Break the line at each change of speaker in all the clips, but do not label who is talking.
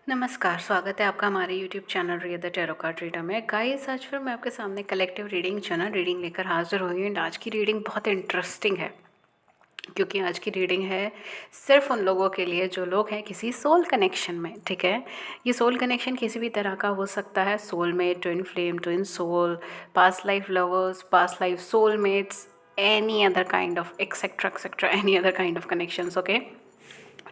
नमस्कार, स्वागत है आपका हमारे YouTube channel Riya the tarot card reader में। गाइस, आज फिर मैं आपके सामने कलेक्टिव रीडिंग चैनल रीडिंग लेकर हाजिर हुई हूँ। एंड आज की रीडिंग बहुत इंटरेस्टिंग है क्योंकि आज की रीडिंग है सिर्फ उन लोगों के लिए जो लोग हैं किसी सोल कनेक्शन में। ठीक है, ये सोल कनेक्शन किसी भी तरह का हो सकता है। Soulmate, twin flame, twin soul, past life lovers, past life soulmates, any other kind of etcetera etcetera, any other kind of connections. Okay,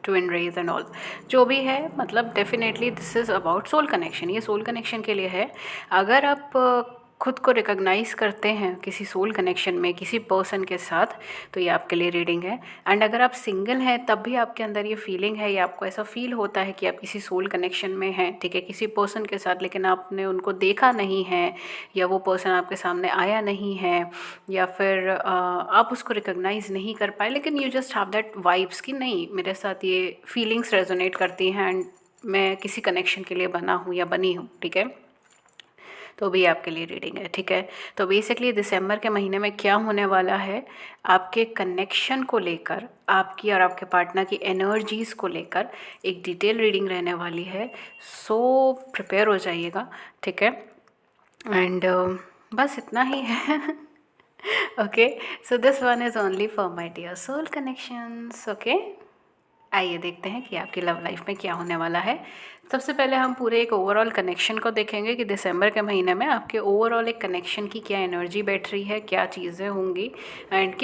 twin rays and all, जो भी है, मतलब definitely this is about soul connection. ये soul connection के लिए है। अगर आप खुद को रिकॉग्नाइज करते हैं किसी सोल कनेक्शन में किसी पर्सन के साथ, तो ये आपके लिए रीडिंग है। एंड अगर आप सिंगल हैं तब भी आपके अंदर ये फीलिंग है या आपको ऐसा फील होता है कि आप किसी सोल कनेक्शन में हैं, ठीक है, किसी पर्सन के साथ, लेकिन आपने उनको देखा नहीं है या वो पर्सन आपके सामने आया नहीं है, या फिर आप उसको रिकॉग्नाइज नहीं कर पाए, लेकिन you just have that vibes कि नहीं, मेरे साथ ये फीलिंग्स रेजोनेट करती हैं एंड मैं किसी कनेक्शन के लिए बना हूँ या बनी हूँ। ठीक है, तो भी आपके लिए रीडिंग है। ठीक है, तो बेसिकली दिसंबर के महीने में क्या होने वाला है, आपके कनेक्शन को लेकर, आपकी और आपके पार्टनर की एनर्जीज़ को लेकर एक डिटेल रीडिंग रहने वाली है। सो प्रिपेयर हो जाइएगा। ठीक है, एंड बस इतना ही है। Okay, so this one is only for my dear soul connections. Okay, आइए देखते हैं कि आपकी लव लाइफ में क्या होने वाला है। सबसे पहले हम पूरे एक ओवरऑल कनेक्शन को देखेंगे कि दिसंबर के महीने में आपके ओवरऑल एक कनेक्शन की क्या एनर्जी बैठ रही है, क्या चीज़ें होंगी, एंड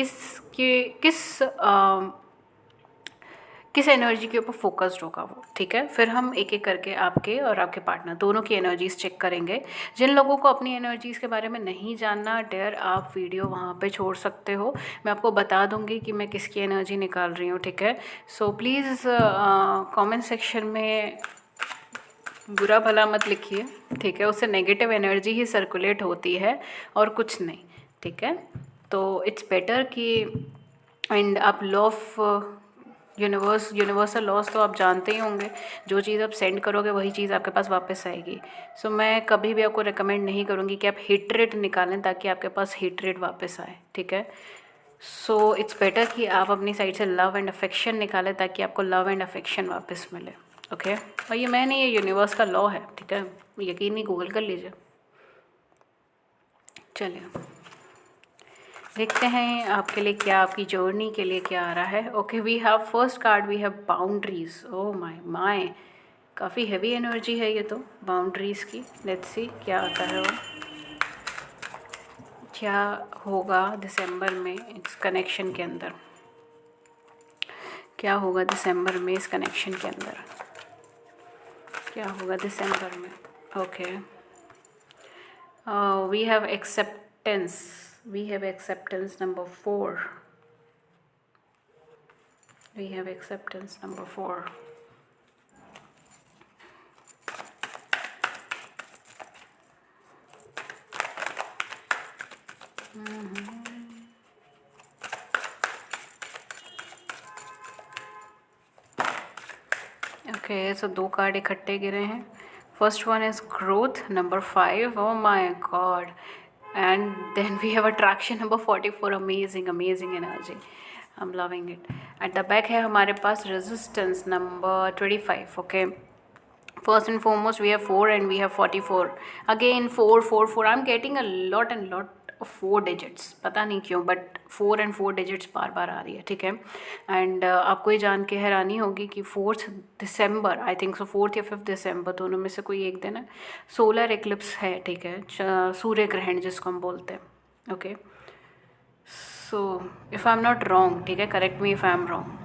किस एनर्जी के ऊपर फोकस्ड होगा वो। ठीक है, फिर हम एक एक करके आपके और आपके पार्टनर दोनों की एनर्जीज़ चेक करेंगे। जिन लोगों को अपनी एनर्जीज़ के बारे में नहीं जानना, डेयर, आप वीडियो वहाँ पे छोड़ सकते हो। मैं आपको बता दूँगी कि मैं किसकी एनर्जी निकाल रही हूँ। ठीक है, सो प्लीज़ कमेंट सेक्शन में बुरा भला मत लिखिए। ठीक है, उससे नेगेटिव एनर्जी ही सर्कुलेट होती है और कुछ नहीं। ठीक है, तो इट्स बेटर कि, एंड आप लॉ ऑफ यूनिवर्सल लॉज तो आप जानते ही होंगे, जो चीज़ आप सेंड करोगे वही चीज़ आपके पास वापस आएगी। सो मैं कभी भी आपको रिकमेंड नहीं करूँगी कि आप हेट्रेड निकालें ताकि आपके पास हेट्रेड वापस आए। ठीक है, सो इट्स बेटर कि आप अपनी साइड से लव एंड अफेक्शन निकालें ताकि आपको लव एंड अफेक्शन वापस मिले। ओके, और ये मैं नहीं, ये यूनिवर्स का लॉ है। ठीक है, यकीन नहीं, गूगल कर लीजिए। चलिए देखते हैं आपके लिए क्या, आपकी जर्नी के लिए क्या आ रहा है। Okay, we have first card, we have boundaries. Oh my my, काफ़ी हैवी एनर्जी है ये तो, बाउंड्रीज़ की। लेट्स सी क्या आता है वो, क्या होगा दिसंबर में इस कनेक्शन के अंदर, क्या होगा दिसंबर में इस कनेक्शन के अंदर, क्या होगा दिसंबर में। Okay, we have acceptance, we have acceptance number 4, we have acceptance number 4. Okay, so 2 card इकट्ठे गिरे हैं। First one is growth number 5, oh my God, and then we have attraction number 44, amazing amazing energy, I am loving it. At the back है हमारे पास resistance number 25. Okay, first and foremost we have 4 and we have 44. Again 4 4 4, I'm getting a lot and lot of 4 digits, पता नहीं क्यों, but 4 and 4 digits बार बार आ रही है। ठीक है, एंड आपको ये जान के हैरानी होगी कि 4th December, I think so 4th या 5th दिसंबर, दोनों में से कोई एक दिन है, सोलर एक्लिप्स है। ठीक है, सूर्य ग्रहण जिसको हम बोलते हैं। Okay, so if I am not wrong, ठीक है, correct me if I am wrong,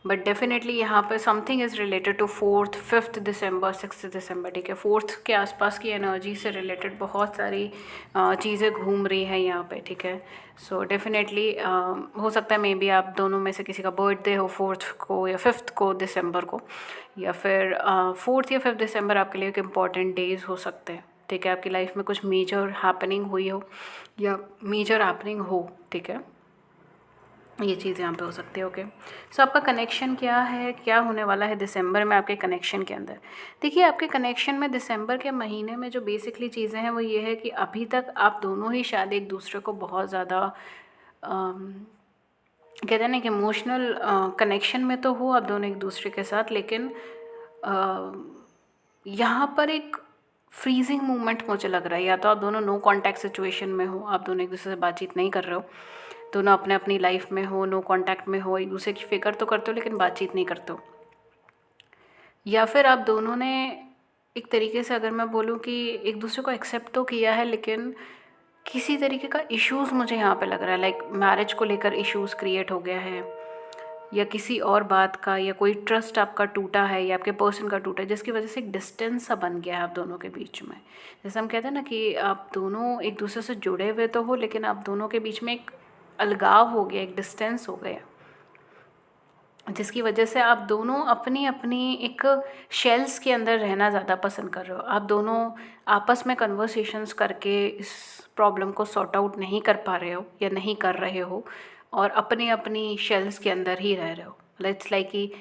but definitely यहाँ पे something is related to 4th 5th December 6th December. ठीक है, 4th के आसपास की एनर्जी से रिलेटेड बहुत सारी चीज़ें घूम रही हैं यहाँ पे। ठीक है, सो डेफिनेटली हो सकता है मे बी आप दोनों में से किसी का बर्थडे हो 4th को या 5th को दिसंबर को, या फिर 4th या 5th दिसंबर आपके लिए एक इम्पॉर्टेंट डेज हो सकते हैं। ठीक है, आपकी लाइफ में कुछ मेजर हैपनिंग हुई हो या मेजर हैपनिंग हो। ठीक है, ये चीज़ यहाँ पे हो सकती है। ओके, सो आपका कनेक्शन क्या है, क्या होने वाला है दिसंबर में आपके कनेक्शन के अंदर। देखिए, आपके कनेक्शन में दिसंबर के महीने में जो बेसिकली चीज़ें हैं वो ये है कि अभी तक आप दोनों ही शायद एक दूसरे को बहुत ज़्यादा कहते हैं ना कि इमोशनल कनेक्शन में तो हो आप दोनों एक दूसरे के साथ, लेकिन यहाँ पर एक फ्रीजिंग मोमेंट मुझे लग रहा है। या तो आप दोनों नो कांटेक्ट सिचुएशन में हो, आप दोनों एक दूसरे से बातचीत नहीं कर रहे हो, दोनों अपने अपनी लाइफ में हो, नो कांटेक्ट में हो, एक दूसरे की फिक्र तो करते हो लेकिन बातचीत नहीं करते हो। या फिर आप दोनों ने एक तरीके से, अगर मैं बोलूँ कि एक दूसरे को एक्सेप्ट तो किया है लेकिन किसी तरीके का इश्यूज़ मुझे यहाँ पे लग रहा है, लाइक मैरिज को लेकर इश्यूज़ क्रिएट हो गया है, या किसी और बात का, या कोई ट्रस्ट आपका टूटा है या आपके पर्सन का टूटा है, जिसकी वजह से एक डिस्टेंस सा बन गया है आप दोनों के बीच में। जैसे हम कहते हैं ना कि आप दोनों एक दूसरे से जुड़े हुए तो हो लेकिन आप दोनों के बीच में एक अलगाव हो गया, एक डिस्टेंस हो गया, जिसकी वजह से आप दोनों अपनी अपनी एक शेल्स के अंदर रहना ज़्यादा पसंद कर रहे हो। आप दोनों आपस में कन्वर्सेशंस करके इस प्रॉब्लम को सॉर्ट आउट नहीं कर पा रहे हो या नहीं कर रहे हो, और अपनी अपनी शेल्स के अंदर ही रह रहे हो। इट्स लाइक कि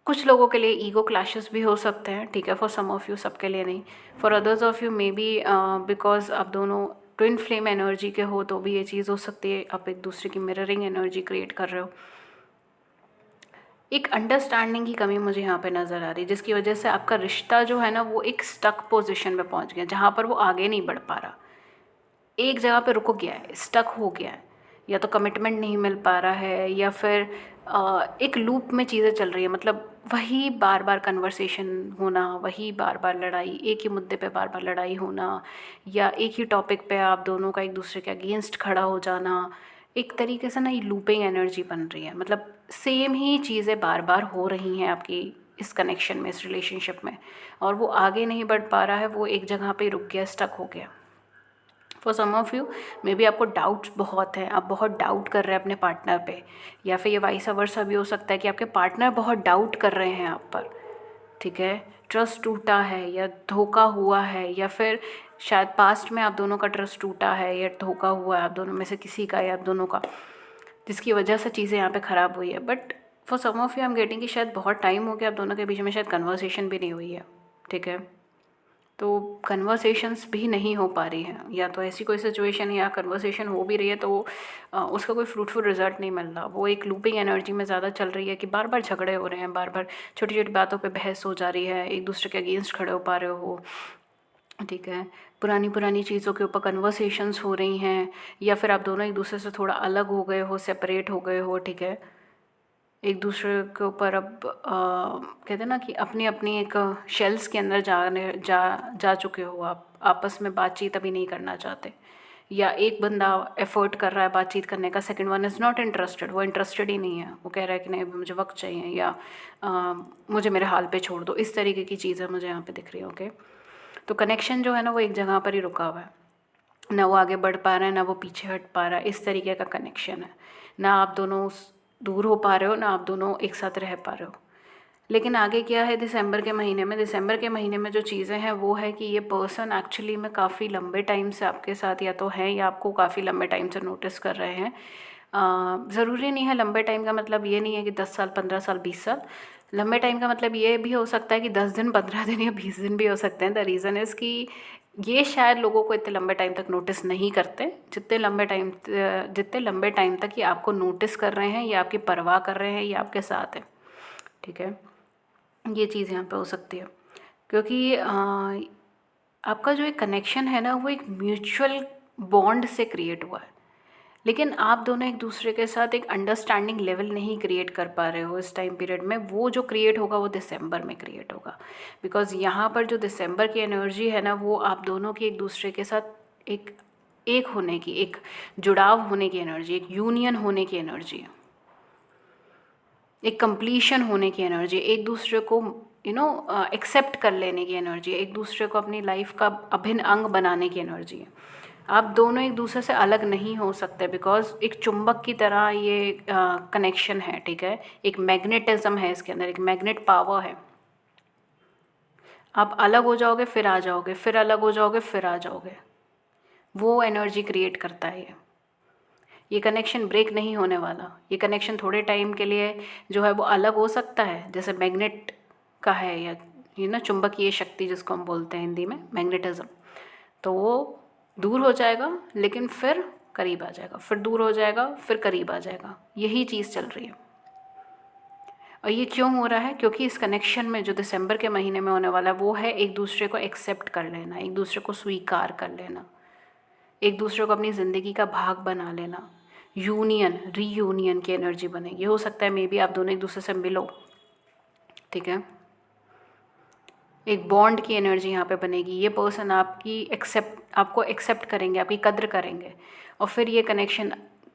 कुछ लोगों के लिए ईगो क्लैशेस भी हो सकते हैं, ठीक है, फॉर सम ऑफ़ यू, सबके लिए नहीं। For others of you may B because आप दोनों ट्विन फ्लेम एनर्जी के हो तो भी ये चीज़ हो सकती है, आप एक दूसरे की मिररिंग एनर्जी क्रिएट कर रहे हो। एक अंडरस्टैंडिंग की कमी मुझे यहाँ पे नज़र आ रही है, जिसकी वजह से आपका रिश्ता जो है ना वो एक स्टक पोजीशन में पहुँच गया, जहाँ पर वो आगे नहीं बढ़ पा रहा, एक जगह पे रुक गया है, स्टक हो गया है। या तो कमिटमेंट नहीं मिल पा रहा है, या फिर एक लूप में चीज़ें चल रही है, मतलब वही बार बार कन्वर्सेशन होना, वही बार बार लड़ाई, एक ही मुद्दे पे बार बार लड़ाई होना, या एक ही टॉपिक पे आप दोनों का एक दूसरे के अगेंस्ट खड़ा हो जाना। एक तरीके से ना ये लूपिंग एनर्जी बन रही है, मतलब सेम ही चीज़ें बार बार हो रही हैं आपकी इस कनेक्शन में, इस रिलेशनशिप में, और वो आगे नहीं बढ़ पा रहा है, वो एक जगह पे रुक गया, स्टक हो गया। For some of you may be आपको डाउट्स बहुत हैं, आप बहुत डाउट कर रहे हैं अपने पार्टनर पे, या फिर ये वाइस वर्सा भी हो सकता है कि आपके पार्टनर बहुत डाउट कर रहे हैं आप पर, ठीक है। ट्रस्ट टूटा है या धोखा हुआ है, या फिर शायद पास्ट में आप दोनों का ट्रस्ट टूटा है या धोखा हुआ है आप दोनों में से किसी का या आप दोनों का, जिसकी वजह से चीज़ें यहाँ पे ख़राब हुई है। But for some of you I am getting कि शायद बहुत टाइम हो गया आप दोनों के बीच में, शायद कन्वर्सेशन भी नहीं हुई है, ठीक है। तो कन्वर्सेशंस भी नहीं हो पा रही हैं, या तो ऐसी कोई सिचुएशन है या कन्वर्सेशन हो भी रही है तो उसका कोई फ्रूटफुल रिजल्ट नहीं मिल रहा, वो एक लूपिंग एनर्जी में ज़्यादा चल रही है कि बार बार झगड़े हो रहे हैं, बार बार छोटी छोटी बातों पे बहस हो जा रही है, एक दूसरे के अगेंस्ट खड़े हो पा रहे हो, ठीक है। पुरानी पुरानी चीज़ों के ऊपर कन्वर्सेशंस हो रही हैं, या फिर आप दोनों एक दूसरे से थोड़ा अलग हो गए हो, सेपरेट हो गए हो, ठीक है। एक दूसरे के ऊपर अब कहते हैं ना कि अपनी अपनी एक शेल्स के अंदर जा चुके हो आप, आपस में बातचीत अभी नहीं करना चाहते, या एक बंदा एफर्ट कर रहा है बातचीत करने का, second one is not interested, वो इंटरेस्टेड ही नहीं है, वो कह रहा है कि नहीं मुझे वक्त चाहिए, या मुझे मेरे हाल पे छोड़ दो, इस तरीके की चीज़ें मुझे यहाँ पे दिख रही है, ओके। तो कनेक्शन जो है ना वो एक जगह पर ही रुका हुआ है, ना वो आगे बढ़ पा रहा है ना वो पीछे हट पा रहा है, इस तरीके का कनेक्शन है। ना आप दोनों दूर हो पा रहे हो, ना आप दोनों एक साथ रह पा रहे हो। लेकिन आगे क्या है दिसंबर के महीने में, दिसंबर के महीने में जो चीज़ें हैं वो है कि ये पर्सन एक्चुअली में काफ़ी लंबे टाइम से आपके साथ या तो है, या आपको काफ़ी लंबे टाइम से नोटिस कर रहे हैं। ज़रूरी नहीं है लंबे टाइम का मतलब ये नहीं है कि 10 साल, 15 साल, 20 साल। लंबे टाइम का मतलब ये भी हो सकता है कि 10 दिन, 15 दिन या 20 दिन भी हो सकते हैं। द रीज़न इज़ कि ये शायद लोगों को इतने लंबे टाइम तक नोटिस नहीं करते, जितने लंबे टाइम तक ये आपको नोटिस कर रहे हैं, या आपकी परवाह कर रहे हैं, या आपके साथ हैं, ठीक है। ये चीज़ यहाँ पे हो सकती है, क्योंकि आपका जो एक कनेक्शन है ना वो एक म्यूचुअल बॉन्ड से क्रिएट हुआ है, लेकिन आप दोनों एक दूसरे के साथ एक अंडरस्टैंडिंग लेवल नहीं क्रिएट कर पा रहे हो इस टाइम पीरियड में। वो जो क्रिएट होगा वो दिसंबर में क्रिएट होगा, बिकॉज़ यहाँ पर जो दिसंबर की एनर्जी है ना वो आप दोनों की एक दूसरे के साथ एक होने की, एक जुड़ाव होने की एनर्जी, एक यूनियन होने की एनर्जी है, एक कंप्लीशन होने की एनर्जी, एक दूसरे को एक्सेप्ट कर लेने की एनर्जी, एक दूसरे को अपनी लाइफ का अभिन्न अंग बनाने की एनर्जी है। आप दोनों एक दूसरे से अलग नहीं हो सकते, बिकॉज एक चुंबक की तरह ये कनेक्शन है, ठीक है। एक मैग्नेटिज्म है इसके अंदर, एक मैग्नेट पावर है। आप अलग हो जाओगे फिर आ जाओगे, फिर अलग हो जाओगे फिर आ जाओगे, वो एनर्जी क्रिएट करता है ये कनेक्शन ब्रेक नहीं होने वाला। ये कनेक्शन थोड़े टाइम के लिए जो है वो अलग हो सकता है, जैसे मैग्नेट का है, या ये ना चुंबकीय शक्ति जिसको हम बोलते हैं हिंदी में मैग्नेटिज्म, तो वो दूर हो जाएगा लेकिन फिर करीब आ जाएगा, फिर दूर हो जाएगा फिर करीब आ जाएगा, यही चीज़ चल रही है। और ये क्यों हो रहा है? क्योंकि इस कनेक्शन में जो दिसंबर के महीने में होने वाला है वो है एक दूसरे को एक्सेप्ट कर लेना, एक दूसरे को स्वीकार कर लेना, एक दूसरे को अपनी ज़िंदगी का भाग बना लेना। यूनियन, रीयूनियन की एनर्जी बनेगी। हो सकता है मे बी आप दोनों एक दूसरे से मिलो, ठीक है, एक बॉन्ड की एनर्जी यहाँ पे बनेगी। ये पर्सन आपको एक्सेप्ट करेंगे, आपकी कद्र करेंगे, और फिर ये कनेक्शन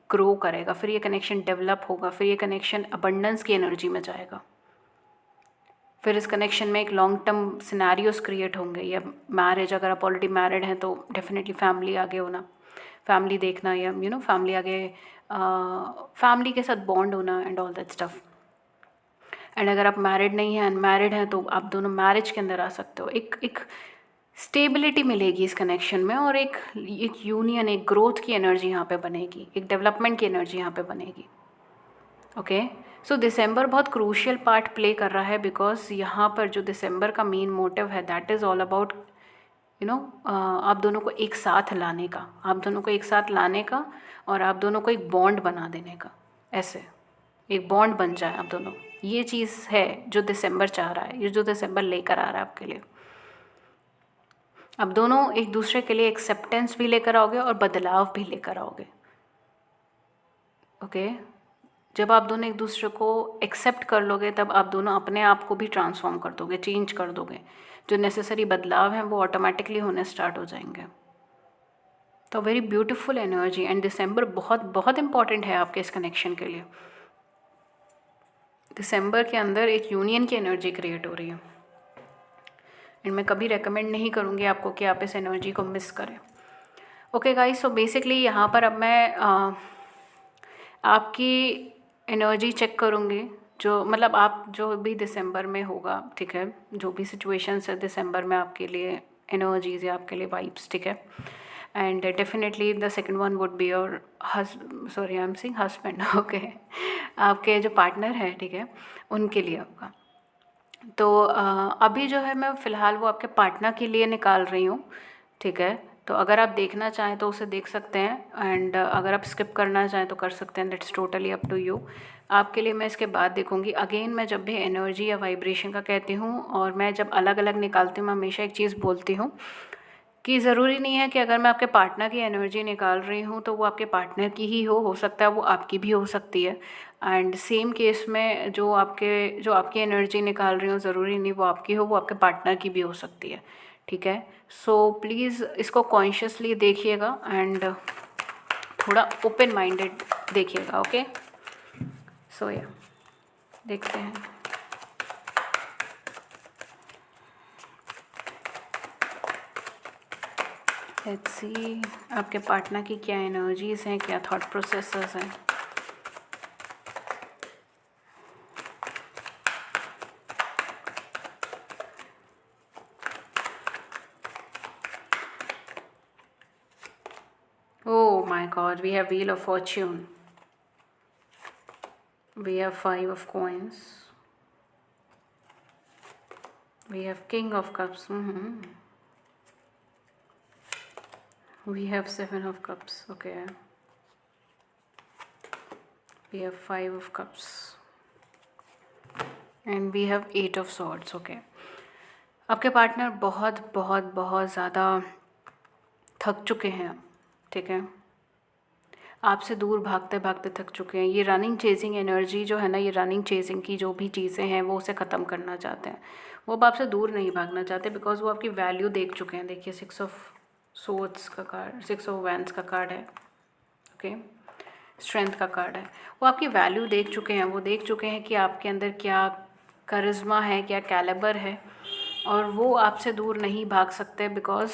ग्रो करेगा, फिर ये कनेक्शन डेवलप होगा, फिर ये कनेक्शन अबंडेंस की एनर्जी में जाएगा। फिर इस कनेक्शन में एक लॉन्ग टर्म सिनेरियोस क्रिएट होंगे, या मैरिज, अगर आप ऑलरेडी मैरिड हैं तो डेफिनेटली फैमिली आगे होना, फैमिली देखना, या फैमिली आगे, फैमिली के साथ बॉन्ड होना and all that stuff. And अगर आप मैरिड नहीं हैं, अनमैरिड हैं, तो आप दोनों मैरिज के अंदर आ सकते हो। एक स्टेबिलिटी मिलेगी इस कनेक्शन में, और एक यूनियन, एक ग्रोथ की एनर्जी यहाँ पे बनेगी, एक डेवलपमेंट की एनर्जी यहाँ पे बनेगी। ओके, सो दिसंबर बहुत क्रूशियल पार्ट प्ले कर रहा है, बिकॉज यहाँ पर जो दिसंबर का मेन मोटिव है दैट इज़ ऑल अबाउट आप दोनों को एक साथ लाने का, आप दोनों को एक साथ लाने का, और आप दोनों को एक बॉन्ड बना देने का। ऐसे एक बॉन्ड बन जाए आप दोनों, ये चीज़ है जो दिसंबर चाह रहा है, ये जो दिसंबर लेकर आ रहा है आपके लिए। आप दोनों एक दूसरे के लिए एक्सेप्टेंस भी लेकर आओगे और बदलाव भी लेकर आओगे। ओके, जब आप दोनों एक दूसरे को एक्सेप्ट कर लोगे तब आप दोनों अपने आप को भी ट्रांसफॉर्म कर दोगे, चेंज कर दोगे। जो नेसेसरी बदलाव हैं वो ऑटोमेटिकली होने स्टार्ट हो जाएंगे। तो वेरी ब्यूटीफुल एनर्जी, एंड दिसंबर बहुत बहुत इंपॉर्टेंट है आपके इस कनेक्शन के लिए। दिसंबर के अंदर एक यूनियन की एनर्जी क्रिएट हो रही है, एंड मैं कभी रेकमेंड नहीं करूँगी आपको कि आप इस एनर्जी को मिस करें। ओके गाइस, सो बेसिकली यहाँ पर अब मैं आपकी एनर्जी चेक करूँगी, जो मतलब आप जो भी दिसंबर में होगा, ठीक है, जो भी सिचुएशंस है दिसंबर में आपके लिए एनर्जीज या आपके लिए वाइब्स, ठीक है। And definitely the second one would be your I am saying husband, okay, आपके जो पार्टनर है, ठीक है, उनके लिए होगा। तो अभी जो है मैं फ़िलहाल वो आपके पार्टनर के लिए निकाल रही हूँ, ठीक है। तो अगर आप देखना चाहें तो उसे देख सकते हैं, एंड अगर आप स्किप करना चाहें तो कर सकते हैं, that's totally up to you. आपके लिए मैं इसके बाद देखूँगी। अगेन, मैं जब भी एनर्जी या वाइब्रेशन का कहती हूँ, और मैं जब अलग अलग निकालती हूँ, मैं हमेशा एक चीज़ बोलती हूँ कि ज़रूरी नहीं है कि अगर मैं आपके पार्टनर की एनर्जी निकाल रही हूँ तो वो आपके पार्टनर की ही हो सकता है वो आपकी भी हो सकती है। एंड सेम केस में जो आपकी एनर्जी निकाल रही हूँ, ज़रूरी नहीं वो आपकी हो, वो आपके पार्टनर की भी हो सकती है, ठीक है। सो प्लीज़ इसको कॉन्शियसली देखिएगा, एंड थोड़ा ओपन माइंडेड देखिएगा, ओके। सो या देखते हैं। लेट्स सी आपके पार्टनर की क्या एनर्जीज़ हैं, क्या थॉट प्रोसेसेस हैं। Oh my God, we have Wheel of Fortune. We have 5 of Coins. We have King of Cups. We have 7 of Cups. Okay. We have 5 of Cups. And we have 8 of Swords. Okay. आपके partner बहुत बहुत बहुत ज़्यादा थक चुके हैं, ठीक है। आपसे दूर भागते भागते थक चुके हैं। ये रनिंग चेजिंग एनर्जी जो है ना, ये रनिंग चेजिंग की जो भी चीज़ें हैं वो उसे ख़त्म करना चाहते हैं। वो अब आपसे दूर नहीं भागना चाहते, बिकॉज वो आपकी वैल्यू देख चुके हैं। देखिए 6 ऑफ सोर्ड्स का कार्ड, 6 ऑफ वैंड्स का कार्ड है, ओके, स्ट्रेंथ का कार्ड है। वो आपकी वैल्यू देख चुके हैं, वो देख चुके हैं कि आपके अंदर क्या करिश्मा है, क्या कैलिबर है, और वो आपसे दूर नहीं भाग सकते, बिकॉज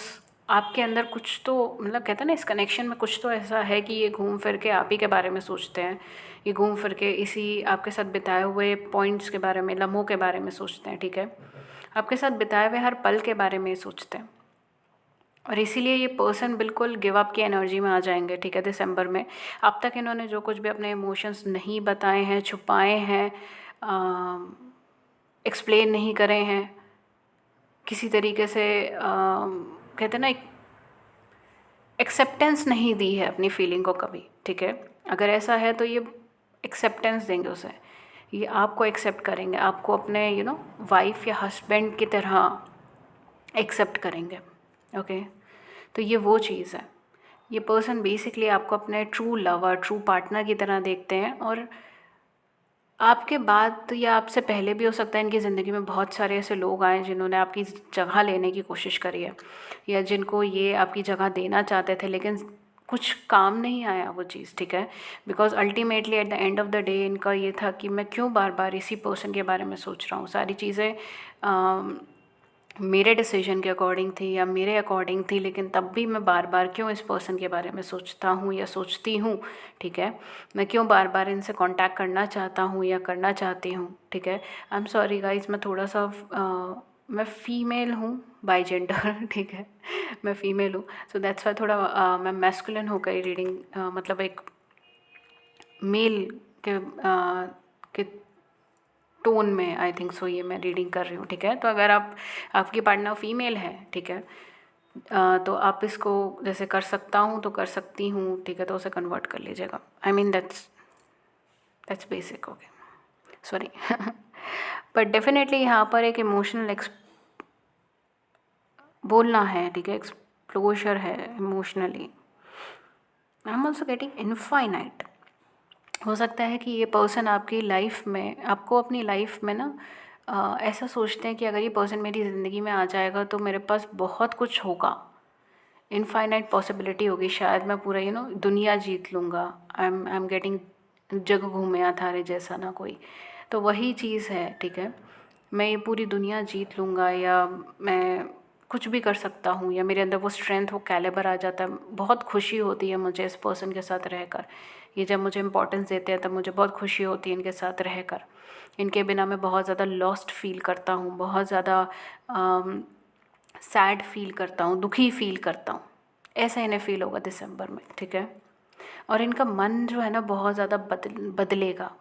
आपके अंदर कुछ तो मतलब कहते हैं ना, इस कनेक्शन में कुछ तो ऐसा है कि ये घूम फिर के आप ही के बारे में सोचते हैं। ये घूम फिर के इसी आपके साथ बिताए हुए पॉइंट्स के बारे में, लम्हों के बारे में सोचते हैं, ठीक है। आपके साथ बिताए हुए हर पल के बारे में सोचते हैं, और इसीलिए ये पर्सन बिल्कुल गिव अप की एनर्जी में आ जाएंगे, ठीक है, दिसंबर में। अब तक इन्होंने जो कुछ भी अपने इमोशंस नहीं बताए हैं, छुपाए हैं, एक्सप्लेन नहीं करे हैं किसी तरीके से, कहते हैं ना, एक एक्सेप्टेंस नहीं दी है अपनी फीलिंग को कभी, ठीक है। अगर ऐसा है तो ये एक्सेप्टेंस देंगे उसे, ये आपको एक्सेप्ट करेंगे, आपको अपने वाइफ या हस्बैंड की तरह एक्सेप्ट करेंगे। ओके, तो ये वो चीज़ है। ये पर्सन बेसिकली आपको अपने ट्रू लवर, ट्रू पार्टनर की तरह देखते हैं, और आपके बाद या आपसे पहले भी हो सकता है इनकी ज़िंदगी में बहुत सारे ऐसे लोग आए जिन्होंने आपकी जगह लेने की कोशिश करी है, या जिनको ये आपकी जगह देना चाहते थे लेकिन कुछ काम नहीं आया वो चीज़, ठीक है। Because ultimately at the end of the day इनका ये था कि मैं क्यों बार बार इसी पर्सन के बारे में सोच रहा हूँ। सारी चीज़ें मेरे डिसीजन के अकॉर्डिंग थी या मेरे अकॉर्डिंग थी, लेकिन तब भी मैं बार बार क्यों इस पर्सन के बारे में सोचता हूँ या सोचती हूँ, ठीक है। मैं क्यों बार बार इनसे कांटेक्ट करना चाहता हूँ या करना चाहती हूँ, ठीक है। आई एम सॉरी गाइस, मैं थोड़ा सा मैं फ़ीमेल हूँ बाय जेंडर, ठीक है, मैं फ़ीमेल हूँ, सो दैट्स वाई थोड़ा मैं मैस्कुलिन होकर रीडिंग मतलब एक मेल के टोन में आई थिंक सो ये मैं रीडिंग कर रही हूँ, ठीक है। तो अगर आपकी पार्टनर फीमेल है, ठीक है, तो आप इसको जैसे कर सकता हूँ तो कर सकती हूँ, ठीक है, तो उसे कन्वर्ट कर लीजिएगा। I mean that's basic, okay, sorry. But definitely यहाँ पर एक इमोशनल बोलना है, ठीक है, एक्सप्लोजर है emotionally. I am also getting infinite. हो सकता है कि ये पर्सन आपकी लाइफ में, आपको अपनी लाइफ में ना ऐसा सोचते हैं कि अगर ये पर्सन मेरी ज़िंदगी में आ जाएगा तो मेरे पास बहुत कुछ होगा, इनफाइनाइट पॉसिबिलिटी होगी, शायद मैं पूरा दुनिया जीत लूँगा। आई एम गेटिंग जग घूमे थारे जैसा ना कोई, तो वही चीज़ है, ठीक है। मैं ये पूरी दुनिया जीत लूँगा, या मैं कुछ भी कर सकता हूँ, या मेरे अंदर वो स्ट्रेंथ, वो कैलिबर आ जाता है। बहुत खुशी होती है मुझे इस पर्सन के साथ रहकर। ये जब मुझे इम्पोर्टेंस देते हैं तब मुझे बहुत खुशी होती है इनके साथ रहकर। इनके बिना मैं बहुत ज़्यादा लॉस्ट फील करता हूँ, बहुत ज़्यादा सैड फील करता हूँ, दुखी फील करता हूँ। ऐसा इन्हें फील होगा दिसंबर में, ठीक है। और इनका मन जो है ना बहुत ज़्यादा बदलेगा,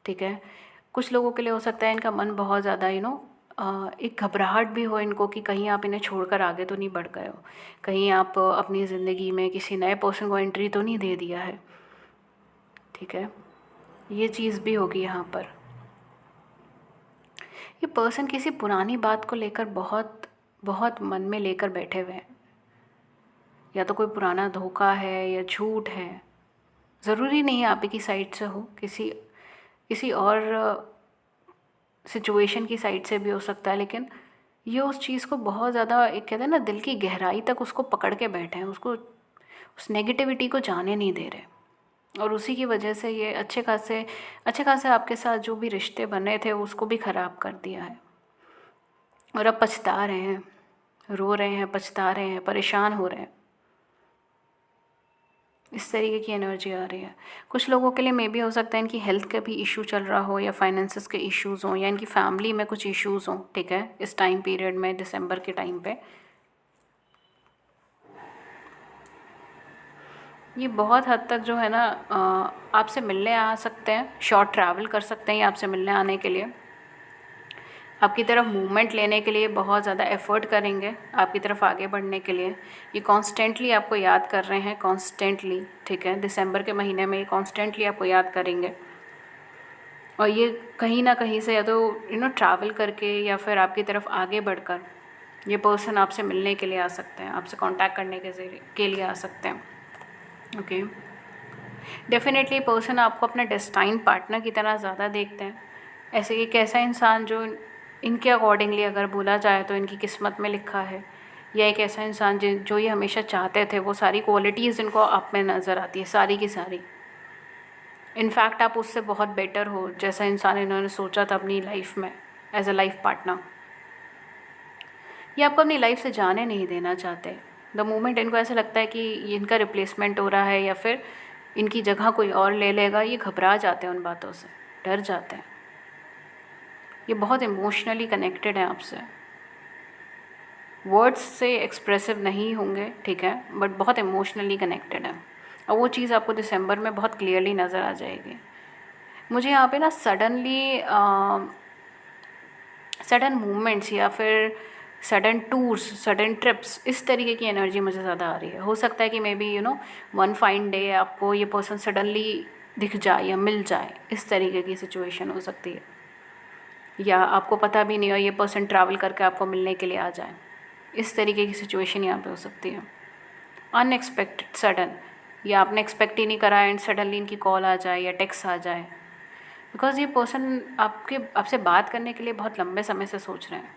ठीक है। कुछ लोगों के लिए हो सकता है इनका मन बहुत ज़्यादा एक घबराहट भी हो इनको कि कहीं आप इन्हें छोड़कर आगे तो नहीं बढ़ गए हो, कहीं आप अपनी ज़िंदगी में किसी नए पर्सन को एंट्री तो नहीं दे दिया है, ठीक है। ये चीज़ भी होगी यहाँ पर। ये पर्सन किसी पुरानी बात को लेकर बहुत बहुत मन में लेकर बैठे हुए हैं, या तो कोई पुराना धोखा है या झूठ है। ज़रूरी नहीं है आप ही की साइड से हो, किसी और सिचुएशन की साइड से भी हो सकता है, लेकिन ये उस चीज़ को बहुत ज़्यादा, एक कहते हैं ना, दिल की गहराई तक उसको पकड़ के बैठे हैं, उसको उस नेगेटिविटी को जाने नहीं दे रहे, और उसी की वजह से ये अच्छे खासे आपके साथ जो भी रिश्ते बने थे उसको भी ख़राब कर दिया है। और अब पछता रहे हैं, रो रहे हैं, पछता रहे हैं, परेशान हो रहे हैं। इस तरीके की एनर्जी आ रही है। कुछ लोगों के लिए मे भी हो सकता है इनकी हेल्थ का भी इशू चल रहा हो, या फाइनेंसेस के इश्यूज़ हों, या इनकी फैमिली में कुछ इश्यूज़ हों, ठीक है, इस टाइम पीरियड में, दिसंबर के टाइम पे। ये बहुत हद तक जो है ना आपसे मिलने आ सकते हैं, शॉर्ट ट्रैवल कर सकते हैं आपसे मिलने आने के लिए, आपकी तरफ मूवमेंट लेने के लिए बहुत ज़्यादा एफ़र्ट करेंगे, आपकी तरफ आगे बढ़ने के लिए। ये कॉन्स्टेंटली आपको याद कर रहे हैं, कॉन्स्टेंटली, ठीक है। दिसंबर के महीने में ये कॉन्स्टेंटली आपको याद करेंगे, और ये कहीं ना कहीं से या तो ट्रैवल करके या फिर आपकी तरफ आगे बढ़कर ये पर्सन आपसे मिलने के लिए आ सकते हैं, आपसे कांटेक्ट करने के लिए आ सकते हैं, ओके। डेफिनेटली पर्सन आपको अपना डेस्टाइन पार्टनर की तरह ज़्यादा देखते हैं। ऐसे एक ऐसा इंसान जो इनके अकॉर्डिंगली अगर बोला जाए तो इनकी किस्मत में लिखा है, या एक ऐसा इंसान जो ये हमेशा चाहते थे, वो सारी क्वालिटीज़ इनको आप में नज़र आती है, सारी की सारी। इनफैक्ट आप उससे बहुत बेटर हो जैसा इंसान इन्होंने सोचा था अपनी लाइफ में एज अ लाइफ पार्टनर। ये आपको अपनी लाइफ से जाने नहीं देना चाहते। द मोमेंट इनको ऐसा लगता है कि ये इनका रिप्लेसमेंट हो रहा है या फिर इनकी जगह कोई और ले लेगा, ये घबरा जाते हैं उन बातों से, डर जाते हैं। ये बहुत इमोशनली कनेक्टेड है आपसे, वर्ड्स से एक्सप्रेसिव नहीं होंगे, ठीक है, बट बहुत इमोशनली कनेक्टेड है, और वो चीज़ आपको दिसंबर में बहुत क्लियरली नज़र आ जाएगी। मुझे यहाँ पे ना सडन मूवमेंट्स या फिर सडन टूर्स, सडन ट्रिप्स, इस तरीके की एनर्जी मुझे ज़्यादा आ रही है। हो सकता है कि may be one fine day आपको ये पर्सन सडनली दिख जाए या मिल जाए, इस तरीके की सिचुएशन हो सकती है। या आपको पता भी नहीं हो ये पर्सन ट्रैवल करके आपको मिलने के लिए आ जाए। इस तरीके की सिचुएशन यहाँ पे हो सकती है। अनएक्सपेक्टेड, सडन, या आपने एक्सपेक्ट ही नहीं करा एंड सडनली इनकी कॉल आ जाए या टेक्स्ट आ जाए, बिकॉज़ ये पर्सन आपसे बात करने के लिए बहुत लंबे समय से सोच रहे हैं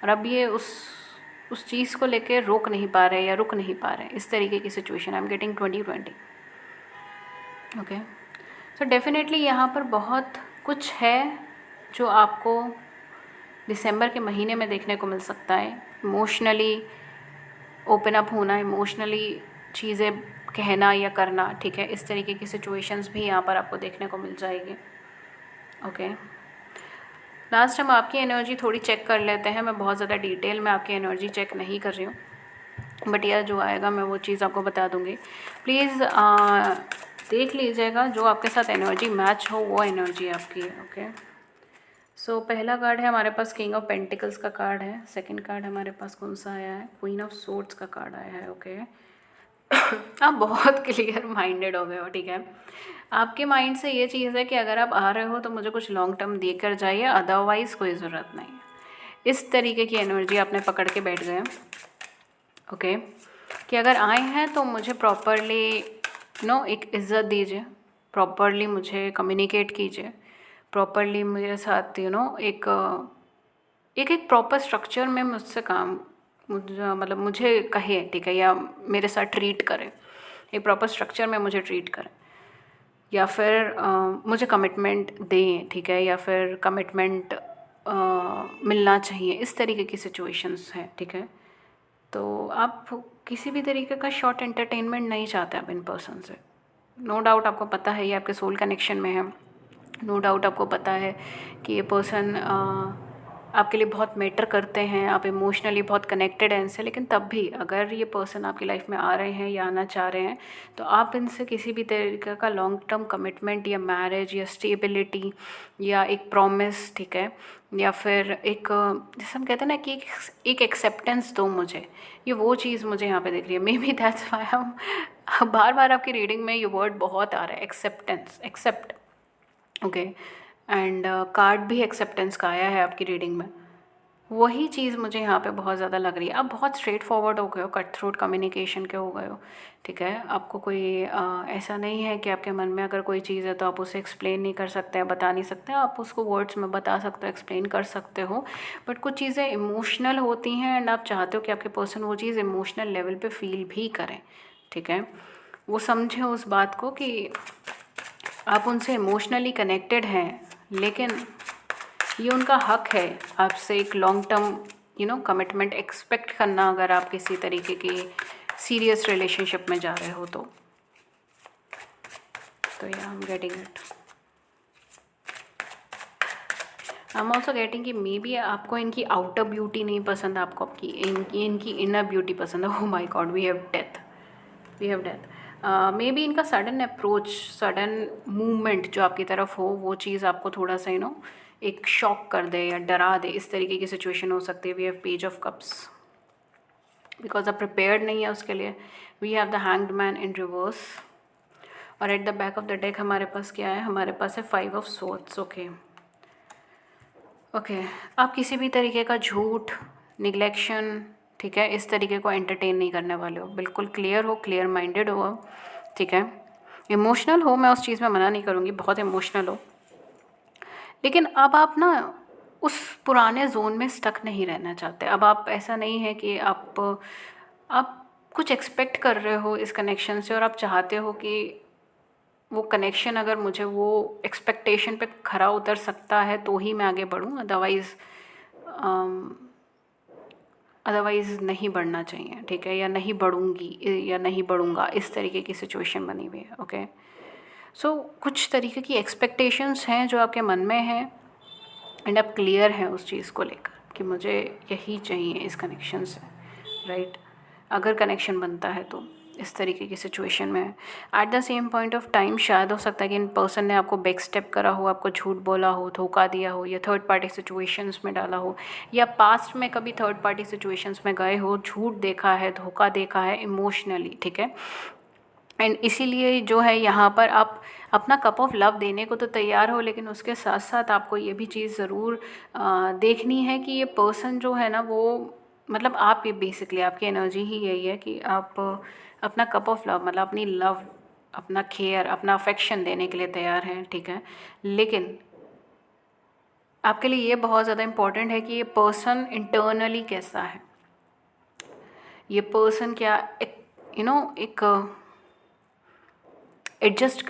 और अब ये उस चीज़ को लेके रोक नहीं पा रहे या रुक नहीं पा रहे। इस तरीके की situation I am getting 2020। Okay, so definitely यहाँ पर बहुत कुछ है जो आपको दिसंबर के महीने में देखने को मिल सकता है। इमोशनली ओपन अप होना, इमोशनली चीज़ें कहना या करना, ठीक है, इस तरीके की सिचुएशंस भी यहाँ पर आपको देखने को मिल जाएगी। ओके, लास्ट हम आपकी एनर्जी थोड़ी चेक कर लेते हैं। मैं बहुत ज़्यादा डिटेल में आपकी एनर्जी चेक नहीं कर रही हूँ, बट यह जो आएगा मैं वो चीज़ आपको बता दूँगी। प्लीज़ देख लीजिएगा जो आपके साथ एनर्जी मैच हो वो एनर्जी आपकी है। ओके, सो पहला कार्ड है हमारे पास किंग ऑफ पेंटिकल्स का कार्ड है। सेकंड कार्ड हमारे पास कौन सा आया है? क्वीन ऑफ सोर्ड्स का कार्ड आया है। ओके, आप बहुत क्लियर माइंडेड हो गए हो, ठीक है। आपके माइंड से ये चीज़ है कि अगर आप आ रहे हो तो मुझे कुछ लॉन्ग टर्म देकर जाइए, अदरवाइज़ कोई ज़रूरत नहीं है। इस तरीके की एनर्जी आपने पकड़ के बैठ गए। ओके, कि अगर आए हैं तो मुझे प्रॉपरली एक इज़्ज़त दीजिए, प्रॉपरली मुझे कम्युनिकेट कीजिए, प्रॉपरली मेरे साथ एक प्रॉपर स्ट्रक्चर में मुझसे काम मतलब मुझे कहे, ठीक है, या मेरे साथ ट्रीट करें, एक प्रॉपर स्ट्रक्चर में मुझे ट्रीट करें, या फिर मुझे कमिटमेंट दें, ठीक है, या फिर कमिटमेंट मिलना चाहिए। इस तरीके की सिचुएशंस हैं, ठीक है। तो आप किसी भी तरीके का शॉर्ट एंटरटेनमेंट नहीं चाहते आप इन पर्सन से। नो डाउट आपको पता है ये आपके सोल कनेक्शन में है, नो डाउट आपको पता है कि ये पर्सन आपके लिए बहुत मैटर करते हैं, आप इमोशनली बहुत कनेक्टेड हैं इनसे, लेकिन तब भी अगर ये पर्सन आपकी लाइफ में आ रहे हैं या आना चाह रहे हैं तो आप इनसे किसी भी तरीके का लॉन्ग टर्म कमिटमेंट या मैरिज या स्टेबिलिटी या एक प्रॉमिस, ठीक है, या फिर एक जैसे हम कहते हैं ना कि एक एक्सेप्टेंस दो मुझे, ये वो चीज़ मुझे यहाँ पे दिख रही है। मे बी दैट्स व्हाई हम बार बार आपकी रीडिंग में ये वर्ड बहुत आ रहा है, acceptance, accept. Okay, and card भी एक्सेप्टेंस का आया है आपकी रीडिंग में। वही चीज़ मुझे यहाँ पे बहुत ज़्यादा लग रही है। आप बहुत स्ट्रेट फॉरवर्ड हो गए हो, कट थ्रोट कम्युनिकेशन के हो गए हो, ठीक है। आपको कोई ऐसा नहीं है कि आपके मन में अगर कोई चीज़ है तो आप उसे एक्सप्लेन नहीं कर सकते हैं, बता नहीं सकते, आप उसको वर्ड्स में बता सकते हो, एक्सप्लेन कर सकते हो, बट कुछ चीज़ें इमोशनल होती हैं एंड आप चाहते हो कि आपके पर्सन वो चीज़ इमोशनल लेवल पे फील भी करें, ठीक है, वो समझें उस बात को कि आप उनसे इमोशनली कनेक्टेड हैं, लेकिन ये उनका हक है आपसे एक लॉन्ग टर्म कमिटमेंट एक्सपेक्ट करना, अगर आप किसी तरीके की सीरियस रिलेशनशिप में जा रहे हो तो या आई am getting it. I am also getting कि मे बी आपको इनकी आउटर ब्यूटी नहीं पसंद, आपको आपकी इनकी इनर ब्यूटी पसंद है। Oh my god, we have death. May be इनका सडन अप्रोच, सडन मूवमेंट जो आपकी तरफ हो, वो चीज़ आपको थोड़ा सा एक शॉक कर दे या डरा दे, इस तरीके की सिचुएशन हो सकती है। We have page of cups, because आप प्रिपेयर्ड नहीं है उसके लिए। We have the hanged man in reverse, और at the back of the deck हमारे पास क्या है? हमारे पास है 5 ऑफ स्वॉर्ड्स। ओके, आप किसी भी तरीके का झूठ, निगलेक्शन, ठीक है, इस तरीके को एंटरटेन नहीं करने वाले हो। बिल्कुल क्लियर हो, क्लियर माइंडेड हो, ठीक है। इमोशनल हो, मैं उस चीज़ में मना नहीं करूँगी, बहुत इमोशनल हो, लेकिन अब आप उस पुराने जोन में स्टक नहीं रहना चाहते। अब आप ऐसा नहीं है कि आप कुछ एक्सपेक्ट कर रहे हो इस कनेक्शन से और आप चाहते हो कि वो कनेक्शन अगर मुझे वो एक्सपेक्टेशन पे खरा उतर सकता है तो ही मैं आगे बढ़ूँ, अदरवाइज़ नहीं बढ़ना चाहिए, ठीक है, या नहीं बढ़ूँगी या नहीं बढ़ूँगा, इस तरीके की सिचुएशन बनी हुई है। ओके, सो कुछ तरीके की एक्सपेक्टेशंस हैं जो आपके मन में हैं एंड आप क्लियर हैं उस चीज़ को लेकर कि मुझे यही चाहिए इस कनेक्शन से, राइट। अगर कनेक्शन बनता है तो इस तरीके की सिचुएशन में at the same point of time शायद हो सकता है कि इन पर्सन ने आपको बैक स्टेप करा हो, आपको झूठ बोला हो, धोखा दिया हो, या थर्ड पार्टी सिचुएशंस में डाला हो, या पास्ट में कभी थर्ड पार्टी सिचुएशंस में गए हो, झूठ देखा है, धोखा देखा है इमोशनली, ठीक है। एंड इसीलिए जो है यहाँ पर आप अपना कप ऑफ लव देने को तो तैयार हो, लेकिन उसके साथ साथ आपको ये भी चीज़ ज़रूर देखनी है कि ये पर्सन जो है ना वो मतलब आप ये बेसिकली आपकी एनर्जी ही यही है कि आप अपना कप ऑफ लव मतलब अपनी लव, अपना केयर, अपना अफेक्शन देने के लिए तैयार हैं, ठीक है। लेकिन आपके लिए ये बहुत ज़्यादा इम्पॉर्टेंट है कि ये पर्सन इंटरनली कैसा है, ये पर्सन क्या एक एक एडजस्ट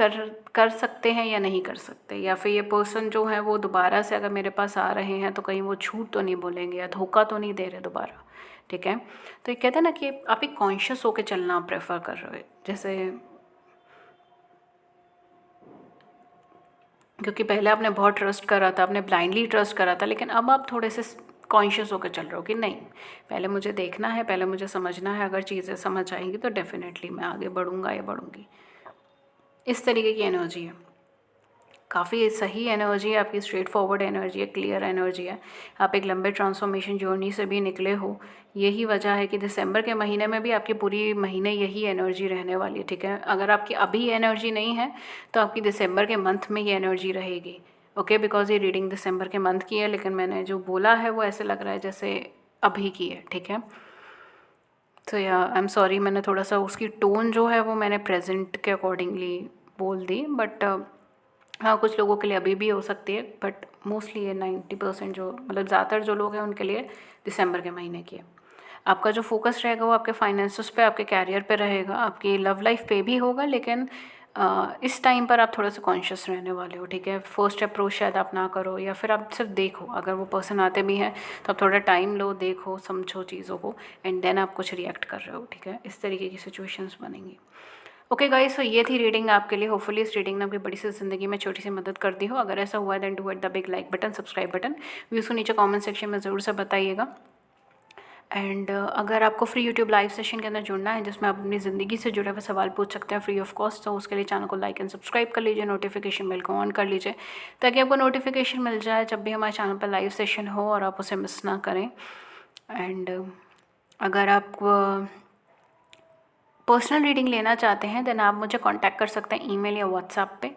कर सकते हैं या नहीं कर सकते, या फिर ये पर्सन जो है वो दोबारा से अगर मेरे पास आ रहे हैं तो कहीं वो झूठ तो नहीं बोलेंगे या धोखा तो नहीं दे रहे दोबारा, ठीक है। तो ये कहते हैं ना कि आप एक कॉन्शियस होकर चलना प्रेफर कर रहे हो, जैसे क्योंकि पहले आपने बहुत ट्रस्ट करा था, आपने ब्लाइंडली ट्रस्ट करा था, लेकिन अब आप थोड़े से कॉन्शियस होकर चल रहे हो कि नहीं, पहले मुझे देखना है, पहले मुझे समझना है, अगर चीज़ें समझ आएंगी तो डेफिनेटली मैं आगे बढ़ूँगा या बढ़ूँगी। इस तरीके की एनर्जी है, काफ़ी सही एनर्जी है आपकी, स्ट्रेट फॉरवर्ड एनर्जी है, क्लियर एनर्जी है। आप एक लंबे ट्रांसफॉर्मेशन जर्नी से भी निकले हो, यही वजह है कि दिसंबर के महीने में भी आपकी पूरी महीने यही एनर्जी रहने वाली है, ठीक है। अगर आपकी अभी एनर्जी नहीं है तो आपकी दिसंबर के मंथ में ये एनर्जी रहेगी, ओके। बिकॉज ये रीडिंग दिसंबर के मंथ की है, लेकिन मैंने जो बोला है वो ऐसे लग रहा है जैसे अभी की है, ठीक है। तो या आई एम सॉरी, मैंने थोड़ा सा उसकी टोन जो है वो मैंने प्रेजेंट के अकॉर्डिंगली बोल दी, बट हाँ कुछ लोगों के लिए अभी भी हो सकती है, बट मोस्टली ये 90% जो मतलब ज़्यादातर जो लोग हैं उनके लिए दिसंबर के महीने की है। आपका जो फोकस रहेगा वो आपके फाइनेंसेस पे, आपके कैरियर पे रहेगा, आपकी लव लाइफ पे भी होगा, लेकिन इस टाइम पर आप थोड़ा सा कॉन्शियस रहने वाले हो, ठीक है। फर्स्ट अप्रोच शायद आप ना करो, या फिर आप सिर्फ देखो, अगर वो पर्सन आते भी हैं तो आप थोड़ा टाइम लो, देखो, समझो चीज़ों को, एंड देन आप कुछ रिएक्ट कर रहे हो, ठीक है। इस तरीके की सिचुएशंस बनेंगी। ओके गाइस, तो ये थी रीडिंग आपके लिए। होपफुली इस रीडिंग ने आपकी बड़ी सी ज़िंदगी में छोटी सी मदद कर दी हो। अगर ऐसा हुआ then do hit the big like button, subscribe button. Views को नीचे कमेंट सेक्शन में ज़रूर से बताइएगा। एंड अगर आपको फ्री यूट्यूब लाइव सेशन के अंदर जुड़ना है जिसमें आप अपनी ज़िंदगी से जुड़े हुए सवाल पूछ सकते हैं फ्री ऑफ कॉस्ट, तो उसके लिए चैनल को लाइक एंड सब्सक्राइब कर लीजिए, नोटिफिकेशन बेल को ऑन कर लीजिए ताकि आपको नोटिफिकेशन मिल जाए जब भी हमारे चैनल पर लाइव सेशन हो और आप उसे मिस ना करें। एंड अगर आप पर्सनल रीडिंग लेना चाहते हैं देन आप मुझे कांटेक्ट कर सकते हैं ईमेल या व्हाट्सएप पे,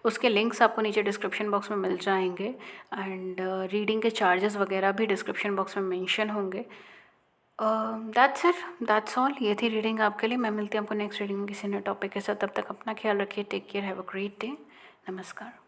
उसके लिंक्स आपको नीचे डिस्क्रिप्शन बॉक्स में मिल जाएंगे। एंड रीडिंग के चार्जेस वगैरह भी डिस्क्रिप्शन बॉक्स में मेंशन होंगे। That's it, that's all. ये थी रीडिंग आपके लिए। मैं मिलती हूँ आपको नेक्स्ट रीडिंग में किसी नए टॉपिक के साथ। तब तक अपना ख्याल रखिए। Take care, have a great day. नमस्कार।